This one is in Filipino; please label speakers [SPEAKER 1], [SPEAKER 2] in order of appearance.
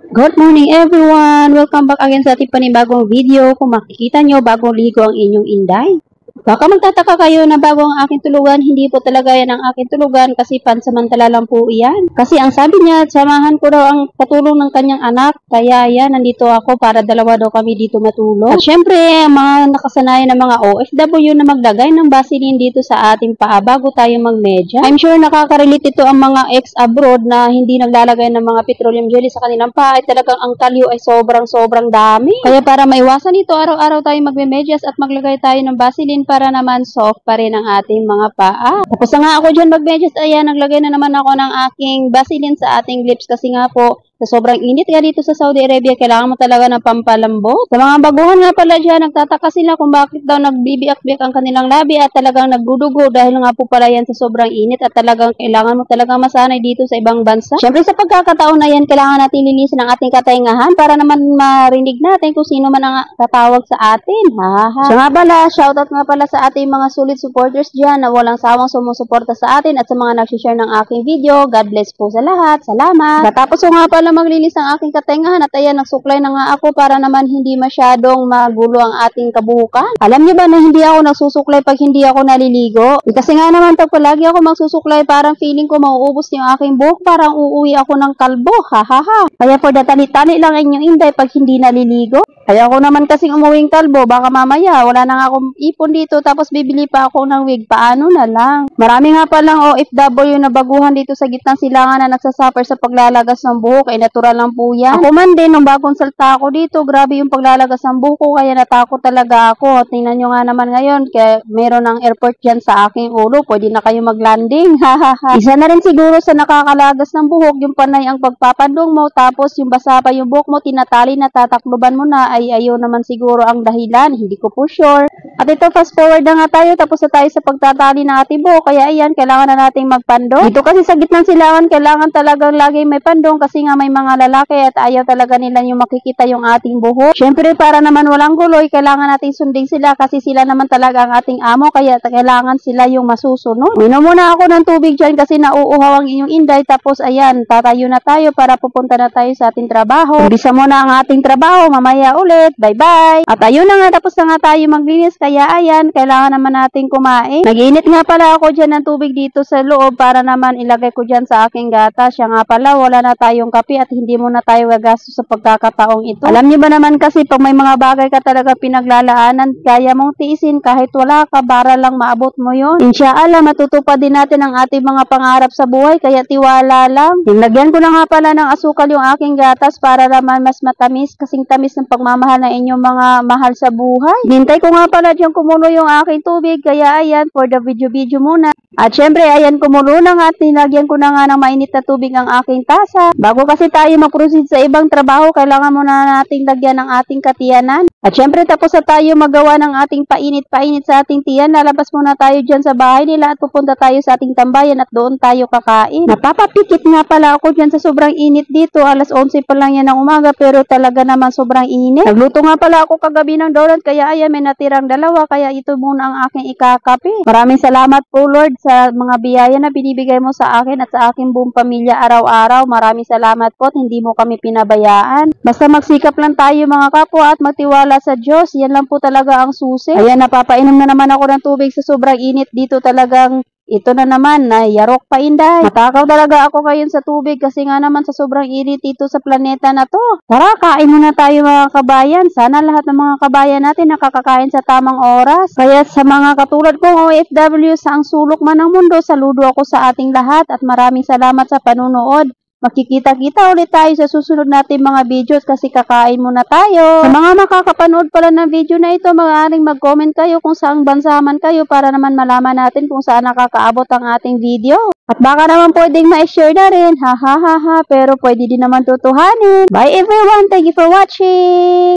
[SPEAKER 1] Good morning everyone! Welcome back again sa ating panibagong video. Kung makikita nyo, bagong ligo ang inyong inday. Baka magtataka kayo na bago ang aking tulugan, hindi po talaga yan ang aking tulugan kasi pansamantala lang po iyan. Kasi ang sabi niya, samahan ko daw ang katulong ng kanyang anak. Kaya yan, nandito ako para dalawa daw kami dito matulog. At syempre, mga nakasanayan ng mga OFW na maglagay ng Vaseline dito sa ating paa bago tayo magmedya. I'm sure nakaka-relate ito ang mga ex-abroad na hindi naglalagay ng mga petroleum jelly sa kanilang paa ay talagang ang kalyo ay sobrang dami. Kaya para maiwasan ito, araw-araw tayo magmemedyas at maglagay tayo ng Vaseline para naman soft pa rin ang ating mga paa. Tapos na nga ako dyan mag-medyas, ayan, naglagay na naman ako ng aking Vaseline sa ating lips kasi nga po, sa sobrang init nga dito sa Saudi Arabia, kailangan mo talaga ng pampalambot. Sa mga baguhan nga pala dyan, nagtataka sila kung bakit daw nagbibiak-biak ang kanilang labi at talagang nagdudugo dahil nga po pala yan sa sobrang init at talagang kailangan mo talaga masanay dito sa ibang bansa. Siyempre sa pagkakataon na yan, kailangan natin linisin ang ating kataingahan para naman marinig natin kung sino man ang tatawag sa atin. So nga pala, shoutout nga pala sa ating mga solid supporters dyan na walang sawang sumusuporta sa atin at sa mga nag-share ng aking video. God bless po sa lahat. Salamat. Katapos ko nga pala maglinis ang aking katengahan at ayan, nagsuklay na nga ako para naman hindi masyadong magulo ang ating kabuhukan. Alam niyo ba na hindi ako nagsusuklay pag hindi ako naliligo? Kasi nga naman pag palagi ako magsusuklay, parang feeling ko mauubos yung aking buhok, parang uuwi ako ng kalbo. Kaya for the tali-tali lang inyong inday pag hindi naliligo. Kaya ako naman kasing umuwing kalbo, baka mamaya wala na nga akong ipon dito tapos bibili pa ako ng wig. Paano na lang? Marami nga palang OFW na baguhan dito sa gitnang silangan na nagsasuffer sa paglalagas ng buhok. Natural lang po yan. Ako man din, nung bagong salta ako dito, grabe yung paglalagas ng buko, kaya natakot talaga ako. Tingnan nyo nga naman ngayon, kaya meron ng airport dyan sa aking ulo, pwede na kayo maglanding. Isa na rin siguro sa nakakalagas ng buhok, yung panay ang pagpapadong mo, tapos yung basa pa yung buhok mo, tinatali na tatakluban mo na, ay ayaw naman siguro ang dahilan, hindi ko po sure. At ito, fast forward na nga tayo, tapos na tayo sa pagtatali ng ating buhok, kaya ayan, kailangan na nating magpandong. Dito kasi sa gitnang silangan, kailangan talagang lagi may pandong kasi nga may mga lalaki at ayaw talaga nila yung makikita yung ating buhok. Syempre para naman walang guloy, kailangan nating sundin sila kasi sila naman talaga ang ating amo, kaya kailangan sila yung masusunod. Minom muna ako ng tubig dyan kasi nauuhaw ang inyong inday, tapos ayan, tatayo na tayo para pupunta na tayo sa ating trabaho. Umbisa muna ang ating trabaho, mamaya ulit, bye bye. At ayun na nga, tapos na nga tayo maglinis, kaya ayan, kailangan naman nating kumain. Nag-init nga pala ako dyan ng tubig dito sa loob para naman ilagay ko dyan sa aking gatas. Siya nga pala, wala na tayong kape at hindi muna tayo gagastos sa pagkakataong ito. Alam niyo ba naman kasi pag may mga bagay ka talaga pinaglalaanan, kaya mong tiisin kahit wala ka, para lang maabot mo yon. Insyaallah, matutupad din natin ang ating mga pangarap sa buhay, kaya tiwala lang. Nilagyan ko na nga pala ng asukal yung aking gatas para naman mas matamis, kasing tamis ng pagmamahal na inyong mga mahal sa buhay. Hintay ko nga pala diyang kumulo yung aking tubig, kaya ayan, for the video muna. At syempre, ayan, kumulo na nga at nilagyan ko na nga ng mainit na tubig ang aking tasa. Bago kasi tayo mag-proceed sa ibang trabaho, kailangan muna nating lagyan ng ating katiyanan. At syempre, tapos na tayo magawa ng ating painit sa ating tiyan, lalabas muna tayo dyan sa bahay nila at pupunta tayo sa ating tambayan at doon tayo kakain. Napapapikit nga pala ako dyan sa sobrang init dito. Alas 11 pa lang yan ng umaga, pero talaga naman sobrang init. Nagluto nga pala ako kagabi ng donut, kaya ayan, may natirang dalawa, kaya ito muna ang aking ikakape. Maraming salamat po Lord sa mga biyaya na binibigay mo sa akin at sa aking buong pamilya araw-araw. Maraming salamat po at hindi mo kami pinabayaan. Basta magsikap lang tayo mga kapwa at magtiwala sa Diyos. Yan lang po talaga ang susi. Ayan, napapainom na naman ako ng tubig sa sobrang init dito. Talagang ito na naman, na yarok pa inday. Matakaw talaga ako ngayon sa tubig kasi nga naman sa sobrang init dito sa planeta na to. Tara, kain muna tayo mga kabayan. Sana lahat ng mga kabayan natin nakakakain sa tamang oras. Kaya sa mga katulad kong OFW sa ang sulok man ng mundo, saludo ako sa ating lahat at maraming salamat sa panunood. Makikita-kita ulit tayo sa susunod natin mga videos kasi kakain muna tayo. Sa mga makakapanood pala ng video na ito, maaaring mag-comment kayo kung saang bansa man kayo para naman malaman natin kung saan nakakaabot ang ating video. At baka naman pwedeng ma-share na rin, pero pwede din naman tutuhanin. Bye everyone, thank you for watching!